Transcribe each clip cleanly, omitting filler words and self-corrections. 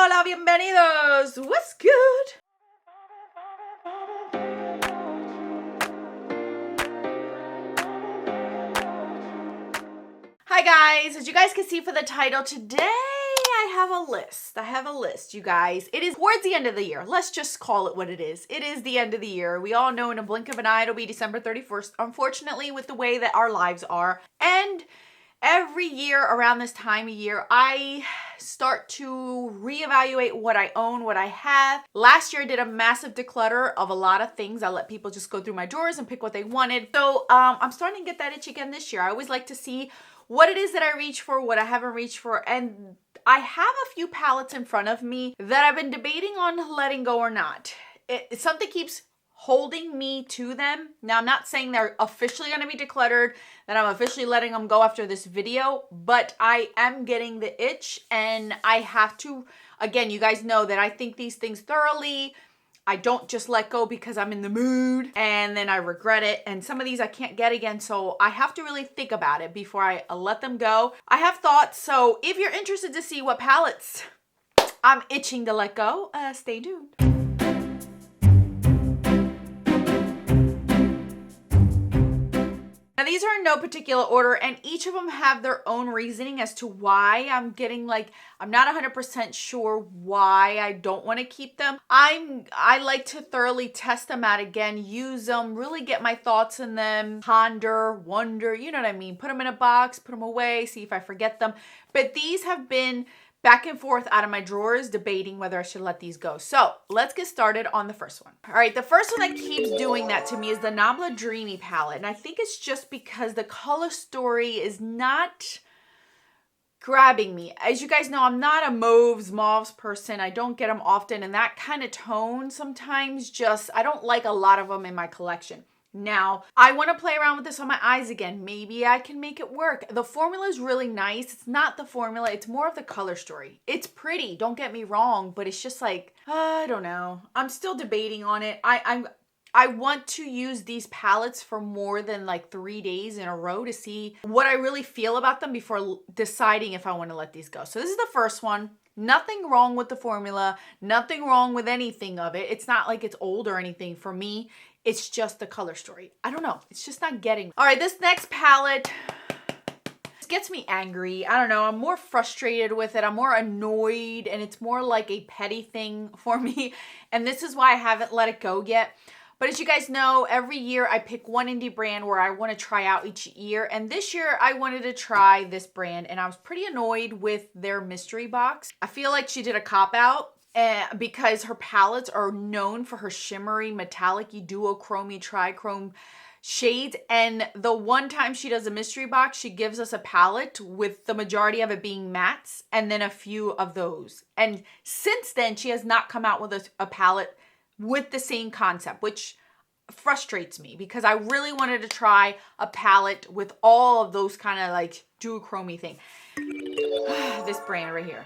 hola, bienvenidos. What's good? Hi guys, as you guys can see for the title, today I have a list, you guys. It is towards the end of the year. Let's just call it what it is. It is the end of the year. We all know in a blink of an eye it'll be December 31st, unfortunately, with the way that our lives are. And every year around this time of year, I start to reevaluate what I own, what I have. Last year I did a massive declutter of a lot of things. I let people just go through my drawers and pick what they wanted. So I'm starting to get that itch again this year. I always like to see what it is that I reach for, what I haven't reached for, and I have a few palettes in front of me that I've been debating on letting go or not. Something keeps holding me to them. Now, I'm not saying they're officially going to be decluttered, that I'm officially letting them go after this video, but I am getting the itch and I have to, again, you guys know that I think these things thoroughly. I don't just let go because I'm in the mood and then I regret it. And some of these I can't get again. So I have to really think about it before I let them go. I have thoughts. So if you're interested to see what palettes I'm itching to let go, stay tuned. Now these are in no particular order and each of them have their own reasoning as to why I'm getting I'm not 100% sure why I don't want to keep them. I like to thoroughly test them out again, use them, really get my thoughts in them, ponder, wonder, you know what I mean? Put them in a box, put them away, see if I forget them. But these have been back and forth out of my drawers debating whether I should let these go. So let's get started on the first one. All right, the first one that keeps doing that to me is the Natasha Dreamy palette. And I think it's just because the color story is not grabbing me. As you guys know, I'm not a mauves person. I don't get them often. And that kind of tone sometimes I don't like a lot of them in my collection. Now, I want to play around with this on my eyes again. Maybe I can make it work. The formula is really nice. It's not the formula. It's more of the color story. It's pretty, don't get me wrong, but it's just I don't know. I'm still debating on it. I want to use these palettes for more than 3 days in a row to see what I really feel about them before deciding if I want to let these go. So this is the first one. Nothing wrong with the formula. Nothing wrong with anything of it. It's not like it's old or anything for me. It's just the color story. I don't know. It's just not getting me. All right, this next palette gets me angry. I don't know. I'm more frustrated with it. I'm more annoyed and it's more like a petty thing for me. And this is why I haven't let it go yet. But as you guys know, every year I pick one indie brand where I want to try out each year. And this year I wanted to try this brand and I was pretty annoyed with their mystery box. I feel like she did a cop-out. Because her palettes are known for her shimmery, metallic-y, duochrome, trichrome shades. And the one time she does a mystery box, she gives us a palette with the majority of it being mattes and then a few of those. And since then, she has not come out with a palette with the same concept, which frustrates me because I really wanted to try a palette with all of those kind of duochrome thing. This brand right here.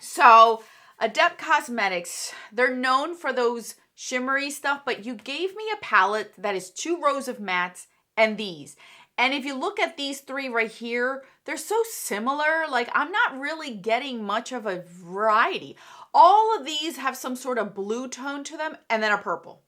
So Adept Cosmetics, they're known for those shimmery stuff, but you gave me a palette that is 2 rows of mattes and these. And if you look at these 3 right here, they're so similar. I'm not really getting much of a variety. All of these have some sort of blue tone to them and then a purple.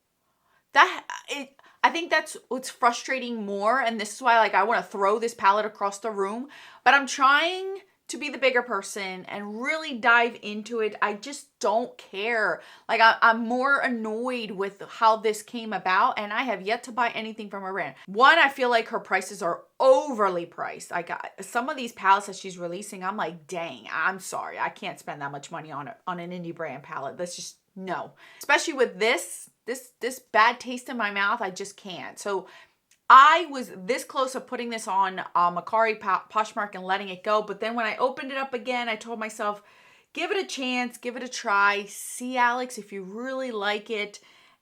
I think that's what's frustrating more. And this is why I want to throw this palette across the room, but I'm trying to be the bigger person and really dive into it. I just don't care. I'm more annoyed with how this came about and I have yet to buy anything from her brand. One, I feel like her prices are overly priced. I got some of these palettes that she's releasing. I'm like, dang, I'm sorry. I can't spend that much money on an indie brand palette. That's just no. Especially with this bad taste in my mouth. I just can't. So I was this close of putting this on Macari Poshmark and letting it go. But then when I opened it up again, I told myself, give it a chance, give it a try. See, Alex, if you really like it.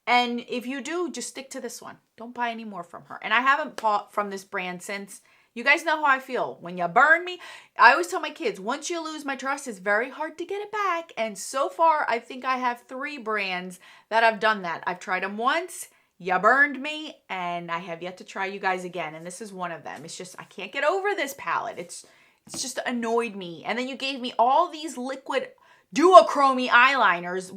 And if you do, just stick to this one. Don't buy any more from her. And I haven't bought from this brand since. You guys know how I feel. When you burn me, I always tell my kids, once you lose my trust, it's very hard to get it back. And so far, I think I have 3 brands that have done that. I've tried them once. You burned me, and I have yet to try you guys again, and this is one of them. It's just, I can't get over this palette. It's just annoyed me. And then you gave me all these liquid duochrome eyeliners.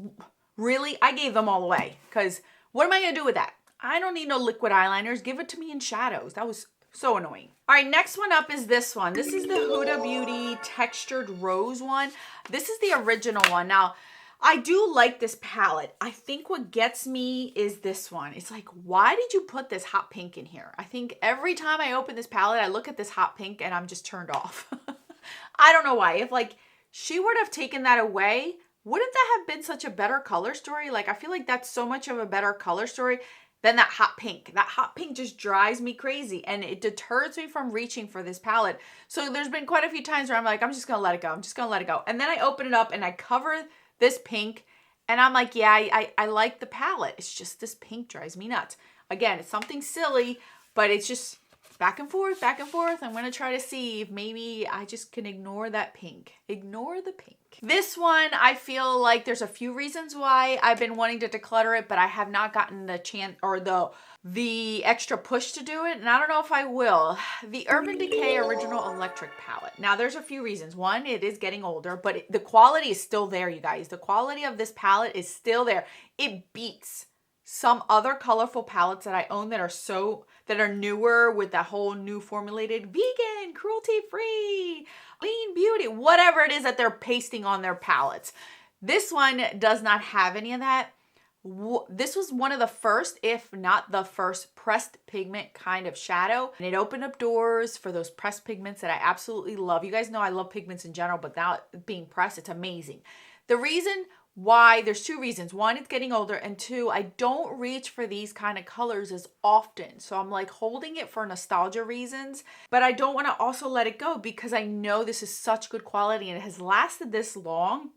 Really? I gave them all away because what am I going to do with that? I don't need no liquid eyeliners. Give it to me in shadows. That was so annoying. All right, next one up is this one. This is the Huda Beauty Textured Rose one. This is the original one. Now, I do like this palette. I think what gets me is this one. It's like, why did you put this hot pink in here? I think every time I open this palette, I look at this hot pink and I'm just turned off. I don't know why. If like she would have taken that away, wouldn't that have been such a better color story? Like, I feel like that's so much of a better color story than that hot pink. That hot pink just drives me crazy and it deters me from reaching for this palette. So there's been quite a few times where I'm like, I'm just gonna let it go. I'm just gonna let it go. And then I open it up and I cover this pink and I'm like, yeah, I like the palette. It's just this pink drives me nuts. Again, it's something silly, but it's just back and forth, back and forth. I'm gonna try to see if maybe I just can ignore that pink. Ignore the pink. This one, I feel like there's a few reasons why I've been wanting to declutter it, but I have not gotten the chance or the extra push to do it, and I don't know if I will. The Urban Decay Original Electric Palette. Now, there's a few reasons. One, it is getting older, but the quality is still there, you guys. The quality of this palette is still there. It beats some other colorful palettes that I own that are newer with that whole new formulated vegan, cruelty-free, clean beauty, whatever it is that they're pasting on their palettes. This one does not have any of that. This was one of the first, if not the first, pressed pigment kind of shadow. And it opened up doors for those pressed pigments that I absolutely love. You guys know I love pigments in general, but now being pressed, it's amazing. The reason why, there's two reasons. One, it's getting older, and two, I don't reach for these kind of colors as often. So I'm like holding it for nostalgia reasons, but I don't want to also let it go because I know this is such good quality and it has lasted this long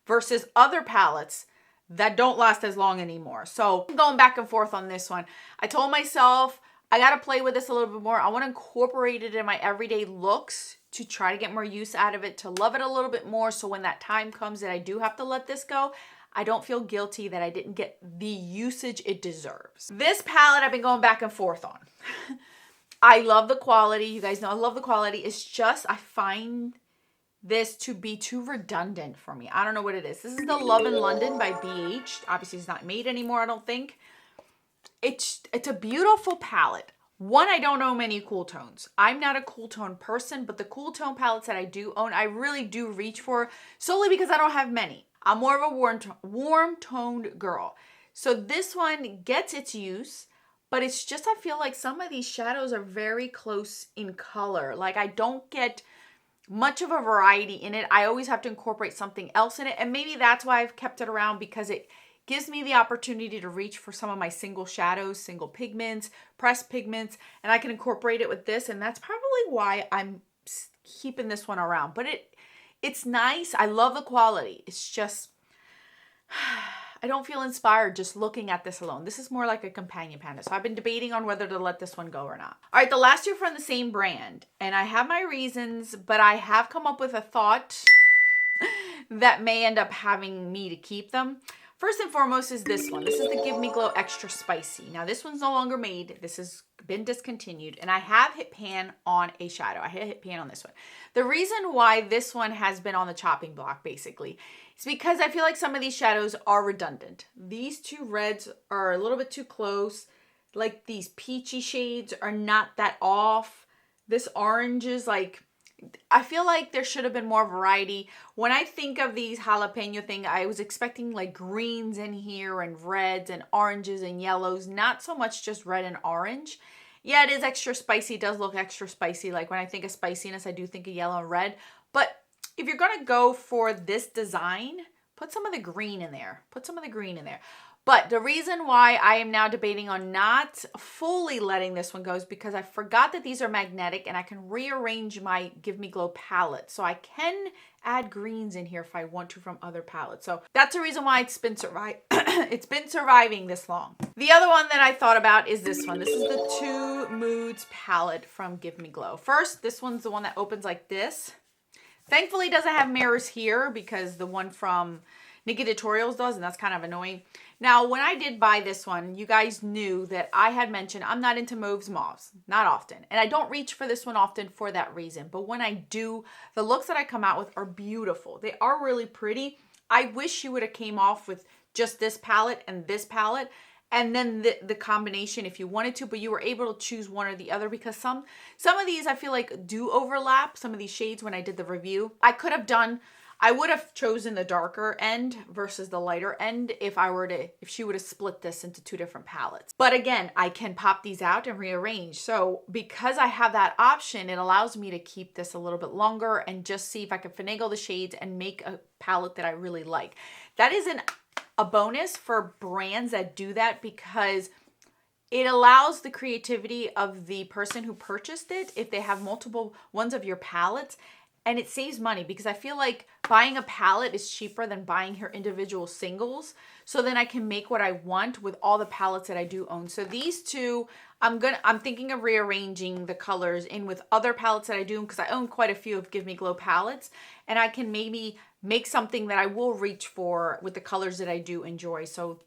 versus other palettes that don't last as long anymore. So I'm going back and forth on this one. I told myself I got to play with this a little bit more. I want to incorporate it in my everyday looks to try to get more use out of it, to love it a little bit more. So when that time comes that I do have to let this go, I don't feel guilty that I didn't get the usage it deserves. This palette I've been going back and forth on. I love the quality. You guys know I love the quality. It's just, I find this to be too redundant for me. I don't know what it is. This is the Love in London by BH. Obviously it's not made anymore, I don't think. It's a beautiful palette. One, I don't own many cool tones. I'm not a cool tone person, but the cool tone palettes that I do own, I really do reach for solely because I don't have many. I'm more of a warm toned girl. So this one gets its use, but it's just, I feel like some of these shadows are very close in color. Like I don't get much of a variety in it. I always have to incorporate something else in it. And maybe that's why I've kept it around, because it gives me the opportunity to reach for some of my single shadows, single pigments, pressed pigments, and I can incorporate it with this. And that's probably why I'm keeping this one around. But it's nice. I love the quality. It's just, I don't feel inspired just looking at this alone. This is more like a companion palette. So I've been debating on whether to let this one go or not. All right, the last two are from the same brand. And I have my reasons, but I have come up with a thought that may end up having me to keep them. First and foremost is this one. This is the Give Me Glow Extra Spicy. Now this one's no longer made. This has been discontinued. And I have hit pan on a shadow. I hit pan on this one. The reason why this one has been on the chopping block basically is because I feel like some of these shadows are redundant. These two reds are a little bit too close. Like these peachy shades are not that off. This orange is like, I feel like there should have been more variety. When I think of these jalapeno thing, I was expecting like greens in here and reds and oranges and yellows, not so much just red and orange. Yeah, it is extra spicy. It does look extra spicy. Like when I think of spiciness, I do think of yellow and red. But if you're going to go for this design, put some of the green in there. Put some of the green in there. But the reason why I am now debating on not fully letting this one go is because I forgot that these are magnetic and I can rearrange my Give Me Glow palette. So I can add greens in here if I want to from other palettes. So that's the reason why it's been surviving this long. The other one that I thought about is this one. This is the Two Moods palette from Give Me Glow. First, this one's the one that opens like this. Thankfully, it doesn't have mirrors here because the one from Nikki Tutorials does, and that's kind of annoying. Now, when I did buy this one, you guys knew that I had mentioned I'm not into mauves, not often. And I don't reach for this one often for that reason. But when I do, the looks that I come out with are beautiful. They are really pretty. I wish she would have came off with just this palette and this palette, and then the combination if you wanted to, but you were able to choose one or the other, because some of these I feel like do overlap, some of these shades when I did the review. I would have chosen the darker end versus the lighter end if she would have split this into two different palettes. But again, I can pop these out and rearrange. So because I have that option, it allows me to keep this a little bit longer and just see if I can finagle the shades and make a palette that I really like. That is a bonus for brands that do that, because it allows the creativity of the person who purchased it if they have multiple ones of your palettes. And it saves money, because I feel like buying a palette is cheaper than buying her individual singles. So then I can make what I want with all the palettes that I do own. So these two, I'm thinking of rearranging the colors in with other palettes that I do, because I own quite a few of Give Me Glow palettes. And I can maybe make something that I will reach for with the colors that I do enjoy. So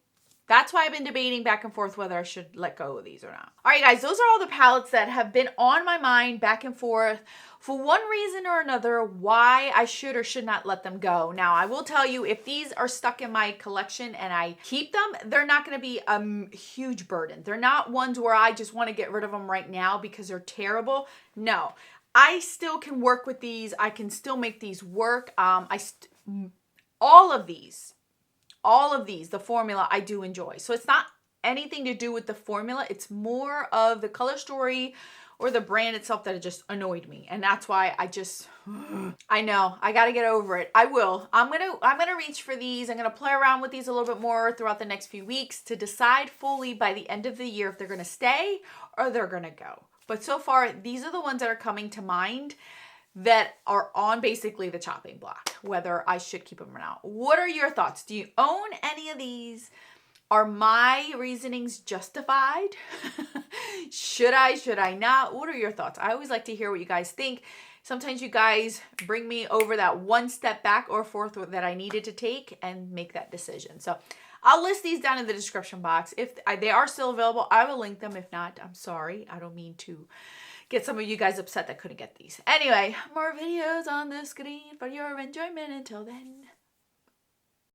that's why I've been debating back and forth whether I should let go of these or not. All right, guys, those are all the palettes that have been on my mind back and forth for one reason or another, why I should or should not let them go. Now, I will tell you, if these are stuck in my collection and I keep them, they're not going to be a huge burden. They're not ones where I just want to get rid of them right now because they're terrible. No, I still can work with these. I can still make these work. All of these, the formula I do enjoy. So it's not anything to do with the formula. It's more of the color story or the brand itself that it just annoyed me. And that's why I know, I got to get over it. I will. I'm going to reach for these. I'm going to play around with these a little bit more throughout the next few weeks to decide fully by the end of the year if they're going to stay or they're going to go. But so far, these are the ones that are coming to mind that are on basically the chopping block, whether I should keep them or not. What are your thoughts? Do you own any of these? Are my reasonings justified? Should I not? What are your thoughts? I always like to hear what you guys think. Sometimes you guys bring me over that one step back or forth that I needed to take and make that decision. So I'll list these down in the description box. If they are still available, I will link them. If not, I'm sorry. I don't mean to get some of you guys upset that couldn't get these. Anyway, more videos on the screen for your enjoyment. Until then.